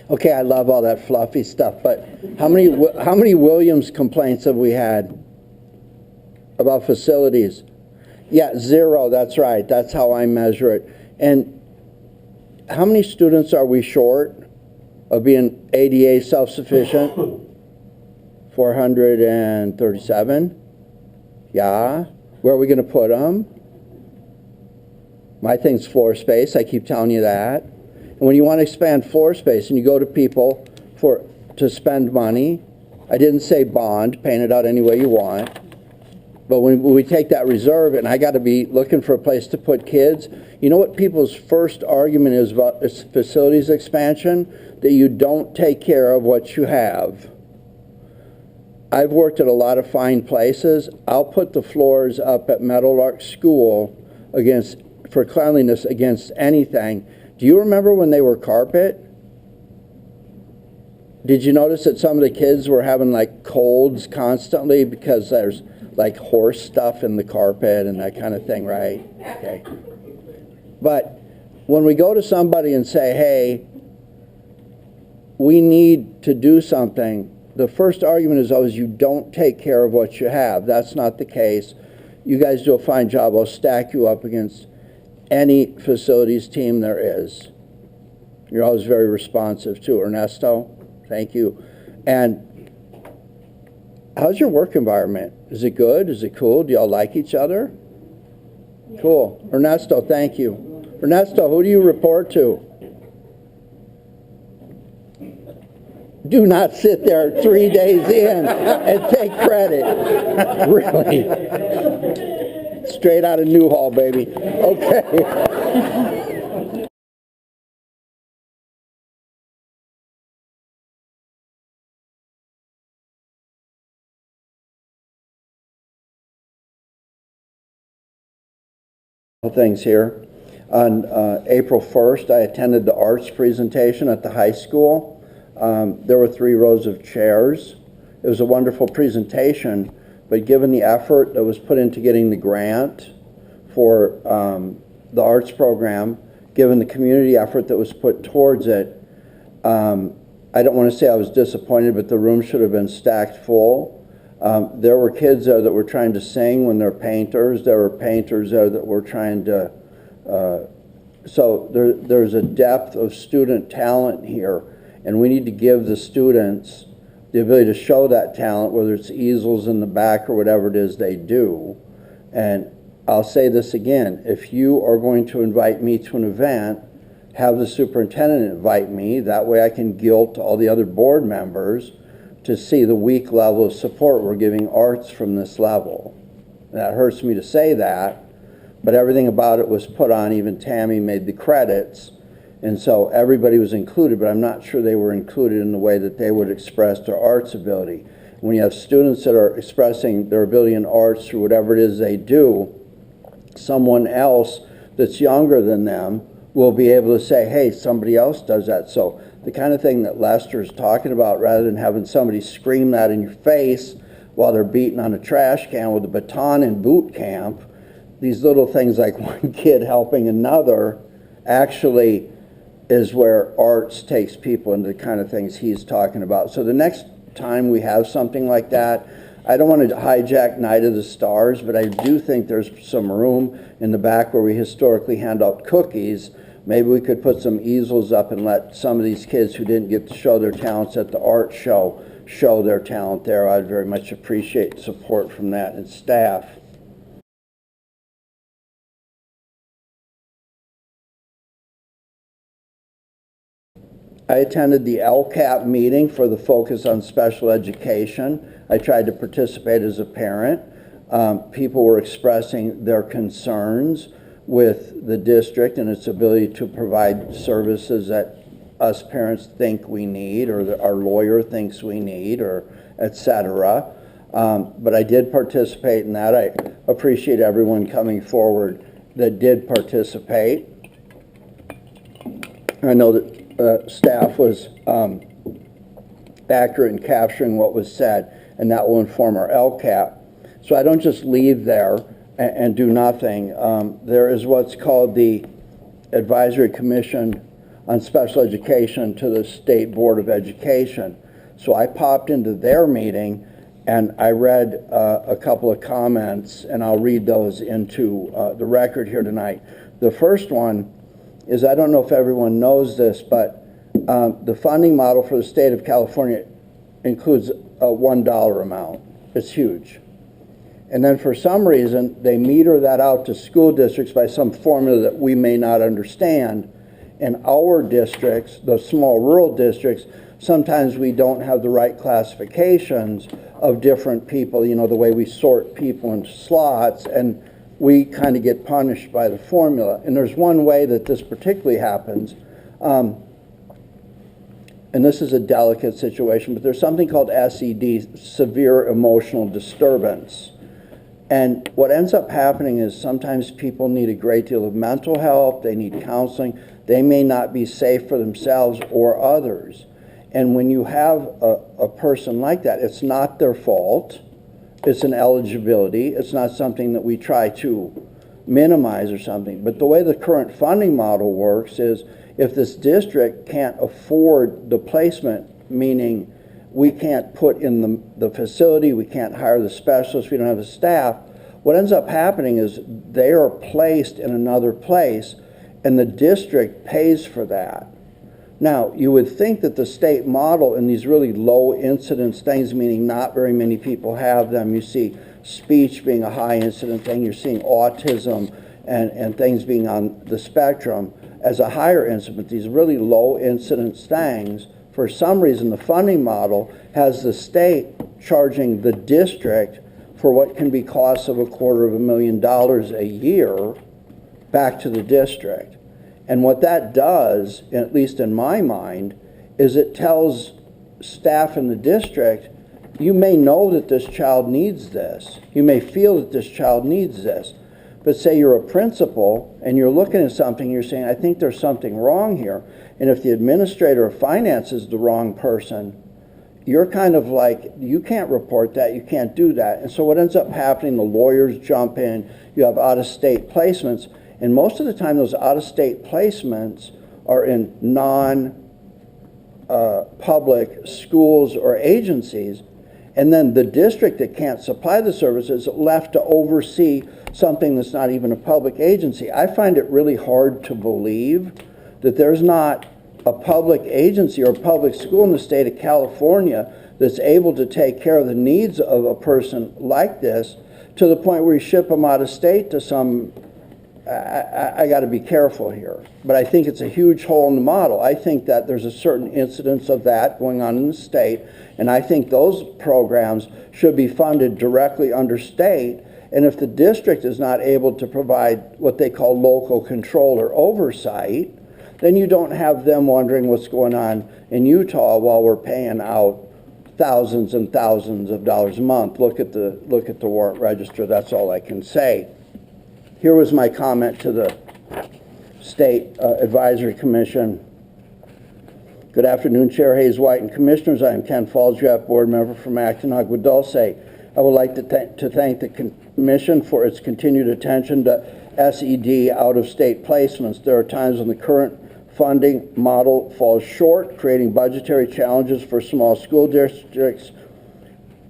Okay, I love all that fluffy stuff, but how many Williams complaints have we had about facilities? Yeah, 0, that's right. That's how I measure it. And how many students are we short of being ADA self-sufficient? 437? Yeah. Where are we going to put them? My thing's floor space. I keep telling you that. And when you want to expand floor space and you go to people to spend money, I didn't say bond, paint it out any way you want. But when we take that reserve and I got to be looking for a place to put kids, you know what people's first argument is about facilities expansion? That you don't take care of what you have. I've worked at a lot of fine places. I'll put the floors up at Meadowlark School for cleanliness against anything. Do you remember when they were carpet? Did you notice that some of the kids were having like colds constantly because there's like horse stuff in the carpet and that kind of thing, right? Okay. But when we go to somebody and say, hey, we need to do something, the first argument is always you don't take care of what you have. That's not the case. You guys do a fine job. I'll stack you up against any facilities team there is. You're always very responsive too. Ernesto, thank you. And how's your work environment? Is it good? Is it cool? Do y'all like each other? Yeah. Cool. Ernesto, thank you. Ernesto, who do you report to? Do not sit there 3 days in and take credit. Really. Straight out of Newhall, baby. Okay. Things here. On April 1st, I attended the arts presentation at the high school. There were 3 rows of chairs. It was a wonderful presentation, but given the effort that was put into getting the grant for the arts program, given the community effort that was put towards it, I don't want to say I was disappointed, but the room should have been stacked full. There were kids there that were trying to sing when they're painters. There were painters there that were trying to, so there's a depth of student talent here, and we need to give the students the ability to show that talent, whether it's easels in the back or whatever it is they do. And I'll say this again, if you are going to invite me to an event, have the superintendent invite me. That way I can guilt all the other board members to see the weak level of support we're giving arts from this level. And that hurts me to say that, but everything about it was put on. Even Tammy made the credits, and so everybody was included, but I'm not sure they were included in the way that they would express their arts ability. When you have students that are expressing their ability in arts through whatever it is they do, someone else that's younger than them will be able to say, hey, somebody else does that. So the kind of thing that Lester is talking about, rather than having somebody scream that in your face while they're beating on a trash can with a baton in boot camp, these little things like one kid helping another actually is where arts takes people into the kind of things he's talking about. So the next time we have something like that, I don't want to hijack Night of the Stars, but I do think there's some room in the back where we historically hand out cookies. Maybe we could put some easels up and let some of these kids who didn't get to show their talents at the art show their talent there. I'd very much appreciate support from that and staff. I attended the LCAP meeting for the focus on special education. I tried to participate as a parent. People were expressing their concerns with the district and its ability to provide services that us parents think we need, or that our lawyer thinks we need, or etc. But I did participate in that. I appreciate everyone coming forward that did participate. I know that staff was accurate in capturing what was said, and that will inform our LCAP. So I don't just leave there and do nothing. There is what's called the Advisory Commission on special education to the State Board of Education. So I popped into their meeting and I read a couple of comments, and I'll read those into the record here tonight. The first one is, I don't know if everyone knows this, but the funding model for the state of California includes a $1 amount. It's huge. And then for some reason, they meter that out to school districts by some formula that we may not understand. In our districts, the small rural districts, sometimes we don't have the right classifications of different people, you know, the way we sort people into slots, and we kind of get punished by the formula. And there's one way that this particularly happens, and this is a delicate situation, but there's something called SED, severe emotional disturbance. And what ends up happening is sometimes people need a great deal of mental help, they need counseling, they may not be safe for themselves or others. And when you have a person like that, it's not their fault, it's an eligibility, it's not something that we try to minimize or something. But the way the current funding model works is, if this district can't afford the placement, meaning we can't put in the facility, we can't hire the specialists, we don't have the staff, what ends up happening is they are placed in another place and the district pays for that. Now, you would think that the state model in these really low incidence things, meaning not very many people have them, you see speech being a high incident thing, you're seeing autism and things being on the spectrum as a higher incident, these really low incidence things, for some reason the funding model has the state charging the district for what can be costs of $250,000 a year back to the district. And what that does, at least in my mind, is it tells staff in the district, you may know that this child needs this. You may feel that this child needs this. But say you're a principal and you're looking at something, you're saying, I think there's something wrong here. And if the administrator of finance is the wrong person, you're kind of like, you can't report that, you can't do that. And so what ends up happening, the lawyers jump in, you have out-of-state placements, and most of the time those out-of-state placements are in non-public schools or agencies, and then the district that can't supply the services is left to oversee something that's not even a public agency. I find it really hard to believe that there's not a public agency or a public school in the state of California that's able to take care of the needs of a person like this, to the point where you ship them out of state to some, I got to be careful here, but I think it's a huge hole in the model. I think that there's a certain incidence of that going on in the state, and I think those programs should be funded directly under state. And if the district is not able to provide what they call local control or oversight, then you don't have them wondering what's going on in Utah while we're paying out thousands and thousands of dollars a month. Look at the warrant register. That's all I can say. Here was my comment to the State Advisory Commission. Good afternoon, Chair Hayes White and Commissioners. I am Ken Pfalzgraf, board member from Acton, Agua, Dulce. I would like to thank the Commission for its continued attention to SED out-of-state placements. There are times when the current funding model falls short, creating budgetary challenges for small school districts,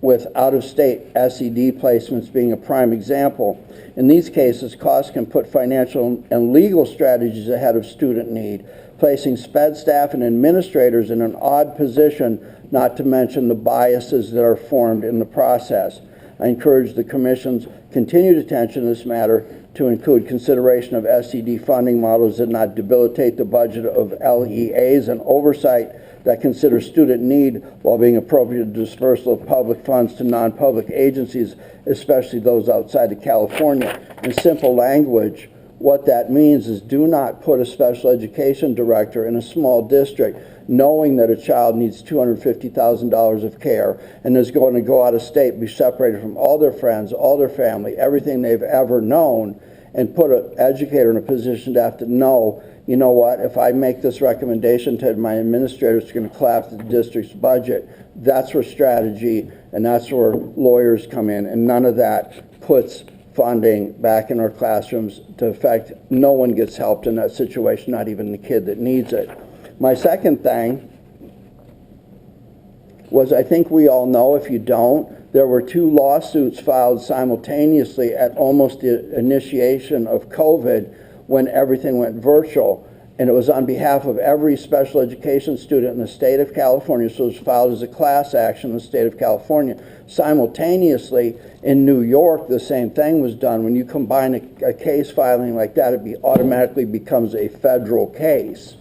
with out-of-state SED placements being a prime example. In these cases, costs can put financial and legal strategies ahead of student need, placing SPED staff and administrators in an odd position, not to mention the biases that are formed in the process. I encourage the Commission's continued attention to this matter to include consideration of SED funding models that not debilitate the budget of LEAs, and oversight that considers student need while being appropriate dispersal of public funds to non-public agencies, especially those outside of California. In simple language, what that means is, do not put a special education director in a small district knowing that a child needs $250,000 of care and is going to go out of state, be separated from all their friends, all their family, everything they've ever known, and put an educator in a position to have to know, you know what, if I make this recommendation to my administrator, it's going to collapse the district's budget. That's where strategy and that's where lawyers come in, and none of that puts funding back in our classrooms to effect. No one gets helped in that situation, not even the kid that needs it. My second thing was, I think we all know, if you don't, there were 2 lawsuits filed simultaneously at almost the initiation of COVID when everything went virtual. And it was on behalf of every special education student in the state of California, so it was filed as a class action in the state of California. Simultaneously, in New York, the same thing was done. When you combine a case filing like that, it automatically becomes a federal case.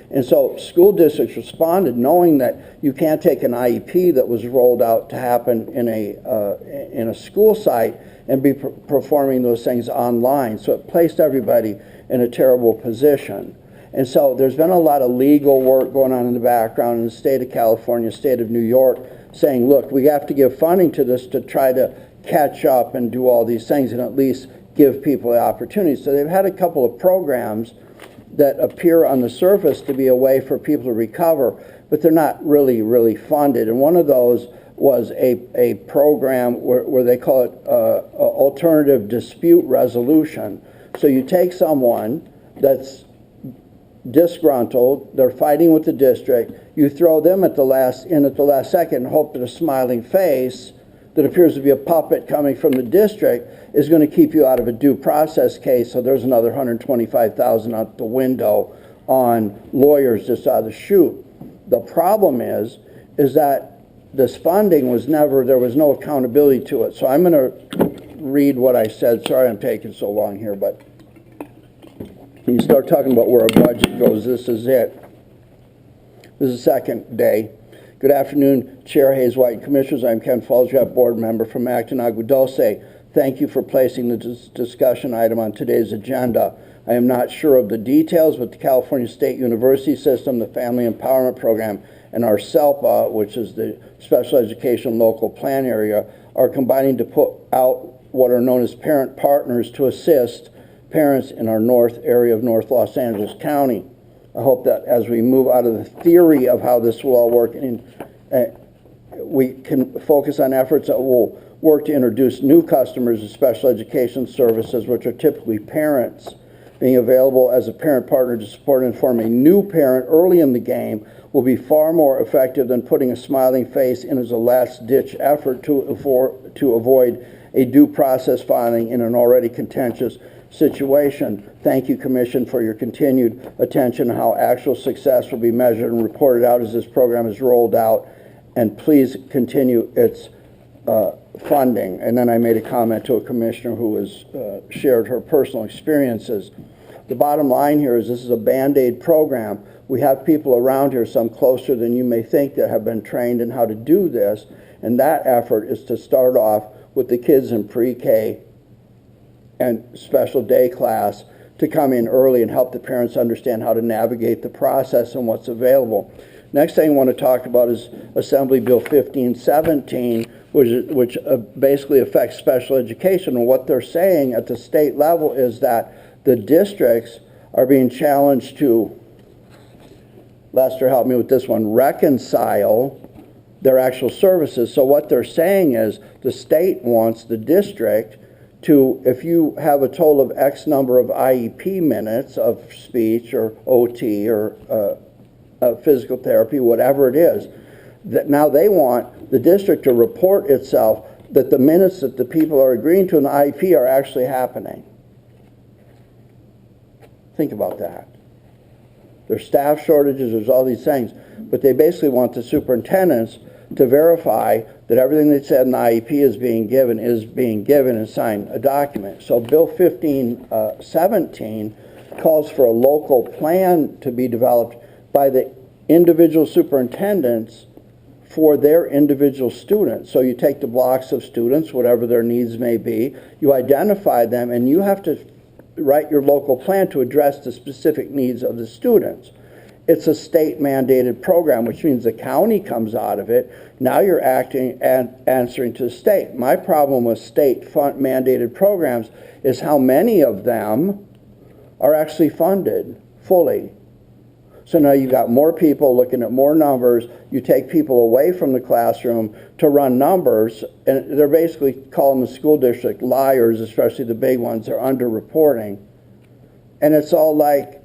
And so school districts responded knowing that you can't take an IEP that was rolled out to happen in a school site and be performing those things online. So it placed everybody in a terrible position. And so there's been a lot of legal work going on in the background in the state of California, state of New York, saying, look, we have to give funding to this to try to catch up and do all these things and at least give people the opportunity. So they've had a couple of programs that appear on the surface to be a way for people to recover, but they're not really funded. And one of those was a program where they call it alternative dispute resolution. So you take someone that's disgruntled, they're fighting with the district, you throw them at the last second and hope that a smiling face that appears to be a puppet coming from the district is going to keep you out of a due process case, so there's another $125,000 out the window on lawyers just out of the chute. The problem is that this funding was there was no accountability to it. So I'm going to read what I said. Sorry I'm taking so long here, but when you start talking about where our budget goes, this is it. This is the second day. Good afternoon, Chair Hayes White and Commissioners. I'm Ken Pfalzgraf, board member from Acton, Agua, Dulce. Thank you for placing the discussion item on today's agenda. I am not sure of the details, but the California State University System, the Family Empowerment Program, and our SELPA, which is the Special Education Local Plan Area, are combining to put out what are known as parent partners to assist parents in our north area of North Los Angeles County. I hope that as we move out of the theory of how this will all work, we can focus on efforts that will work to introduce new customers to special education services, which are typically parents. Being available as a parent partner to support and inform a new parent early in the game will be far more effective than putting a smiling face in as a last-ditch effort to avoid a due process filing in an already contentious situation. Thank you, Commission, for your continued attention on how actual success will be measured and reported out as this program is rolled out, and please continue its funding. And then I made a comment to a commissioner who has shared her personal experiences. The bottom line here is this is a Band-Aid program. We have people around here, some closer than you may think, that have been trained in how to do this, and that effort is to start off with the kids in pre-K and special day class to come in early and help the parents understand how to navigate the process and what's available. Next thing I want to talk about is Assembly Bill 1517, which basically affects special education. And what they're saying at the state level is that the districts are being challenged to, Lester, help me with this one, reconcile their actual services. So what they're saying is the state wants the district to, if you have a total of X number of IEP minutes of speech or OT or physical therapy, whatever it is, that now they want the district to report itself that the minutes that the people are agreeing to in the IEP are actually happening. Think about that. There's staff shortages, there's all these things, but they basically want the superintendents to verify that everything they said in the IEP is being given and sign a document. So Bill 1517 calls for a local plan to be developed by the individual superintendents for their individual students. So you take the blocks of students, whatever their needs may be, you identify them, and you have to write your local plan to address the specific needs of the students. It's a state mandated program, which means the county comes out of it. Now you're acting and answering to the state. My problem with state mandated programs is how many of them are actually funded fully. So now you've got more people looking at more numbers. You take people away from the classroom to run numbers, and they're basically calling the school district liars, especially the big ones. They're underreporting. And it's all like,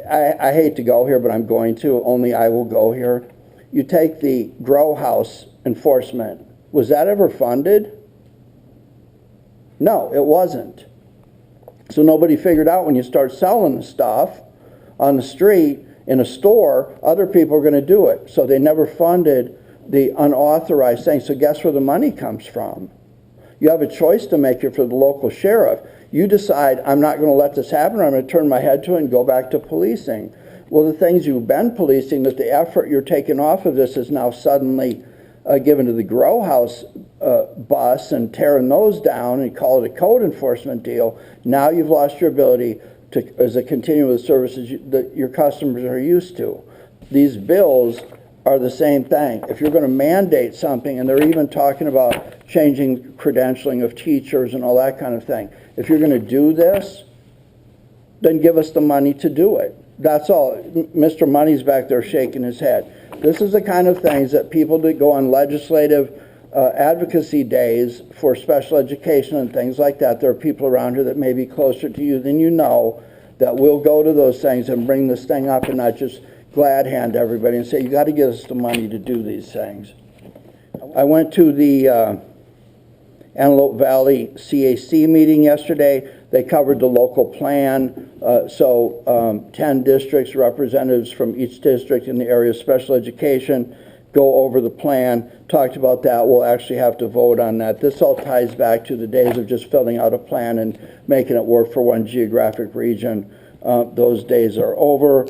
I hate to go here, but I'm going to, only I will go here. You take the grow house enforcement. Was that ever funded? No, it wasn't. So nobody figured out when you start selling the stuff on the street, in a store, other people are going to do it. So they never funded the unauthorized thing. So guess where the money comes from? You have a choice to make here for the local sheriff. You decide, I'm not going to let this happen, or I'm going to turn my head to it and go back to policing. Well, the things you've been policing, that the effort you're taking off of this is now suddenly given to the grow house bus and tearing those down and call it a code enforcement deal. Now you've lost your ability to, as a continuum of services that your customers are used to. These bills are the same thing. If you're going to mandate something, and they're even talking about changing credentialing of teachers and all that kind of thing, if you're going to do this, then give us the money to do it. That's all. Mr. Money's back there shaking his head. This is the kind of things that people that go on legislative advocacy days for special education and things like that, there are people around here that may be closer to you than you know that will go to those things and bring this thing up and not just glad hand everybody and say, you got to give us the money to do these things. I went to the Antelope Valley CAC meeting yesterday. They covered the local plan, 10 districts, representatives from each district in the area of special education, go over the plan, talked about that. We'll actually have to vote on that. This all ties back to the days of just filling out a plan and making it work for one geographic region. Those days are over.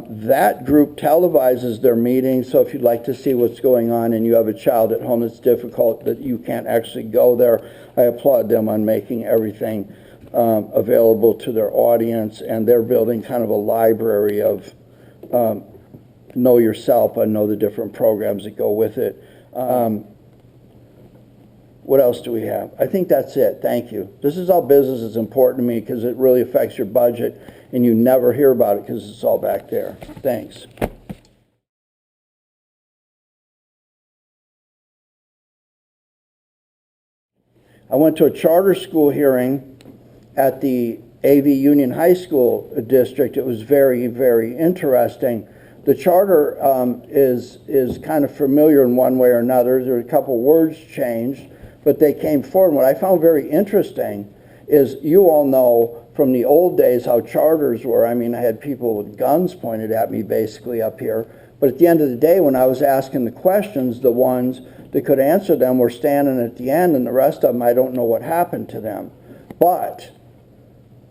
That group televises their meetings, so if you'd like to see what's going on and you have a child at home that's difficult, that you can't actually go there, I applaud them on making everything available to their audience, and they're building kind of a library of know yourself and know the different programs that go with it. What else do we have? I think that's it. Thank you. This is all business is important to me because it really affects your budget, and you never hear about it because it's all back there. Thanks. I went to a charter school hearing at the AV Union High School district. It was very, very interesting. The charter is kind of familiar in one way or another. There are a couple words changed, but they came forward. What I found very interesting is, you all know from the old days how charters were. I mean, I had people with guns pointed at me basically up here. But at the end of the day, when I was asking the questions, the ones that could answer them were standing at the end, and the rest of them, I don't know what happened to them. But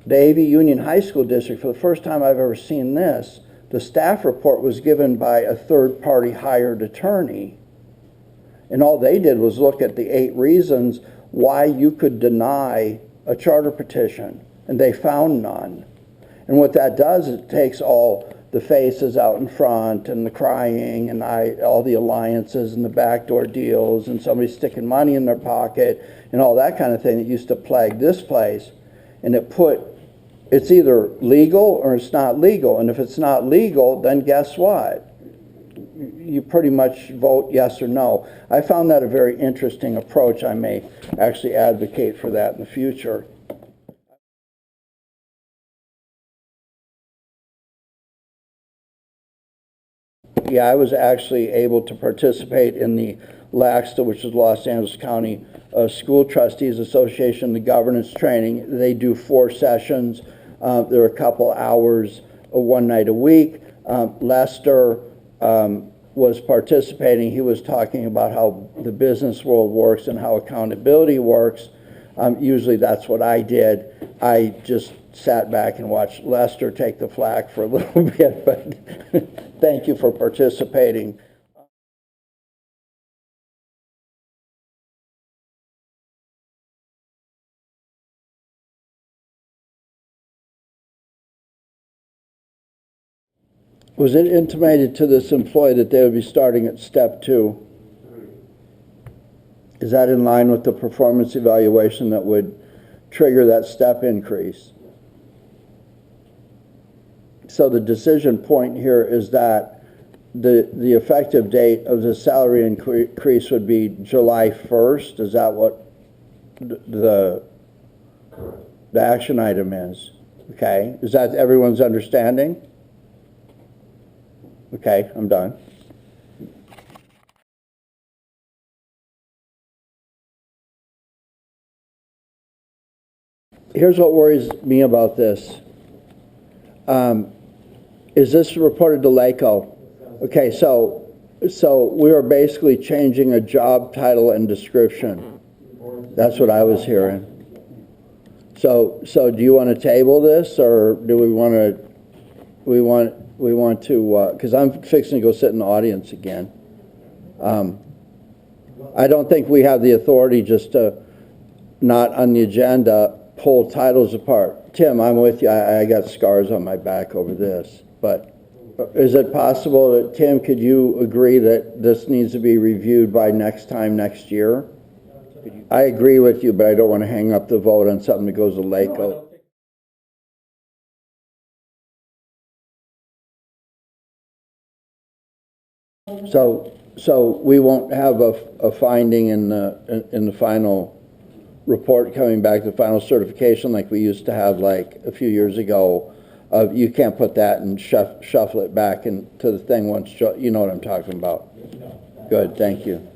the AV Union High School District, for the first time I've ever seen this, the staff report was given by a third-party hired attorney. And all they did was look at the 8 reasons why you could deny a charter petition, and they found none. And what that does, it takes all the faces out in front and the crying and all the alliances and the backdoor deals and somebody sticking money in their pocket and all that kind of thing that used to plague this place. And it's either legal or it's not legal. And if it's not legal, then guess what? You pretty much vote yes or no. I found that a very interesting approach. I may actually advocate for that in the future. Yeah, I was actually able to participate in the LACSTA, which is Los Angeles County School Trustees Association, the governance training. They do 4 sessions. There are a couple hours, one night a week. Lester was participating. He was talking about how the business world works and how accountability works. Usually that's what I did. I just sat back and watched Lester take the flak for a little bit, but thank you for participating. Was it intimated to this employee that they would be starting at step 2? Is that in line with the performance evaluation that would trigger that step increase? So the decision point here is that the effective date of the salary increase would be July 1st. Is that what the action item is? Okay, is that everyone's understanding? Okay, I'm done. Here's what worries me about this. Is this reported to LACO? Okay, so we are basically changing a job title and description. That's what I was hearing. So do you want to table this, or do we want to, because I'm fixing to go sit in the audience again. I don't think we have the authority just to, not on the agenda, pull titles apart. Tim, I'm with you. I got scars on my back over this. But is it possible that, Tim, could you agree that this needs to be reviewed by next year? I agree with you, but I don't want to hang up the vote on something that goes to LACO. So we won't have a finding in the final report coming back, the final certification, like we used to have like a few years ago. You can't put that and shuffle it back into the thing once, you know what I'm talking about. Good, thank you.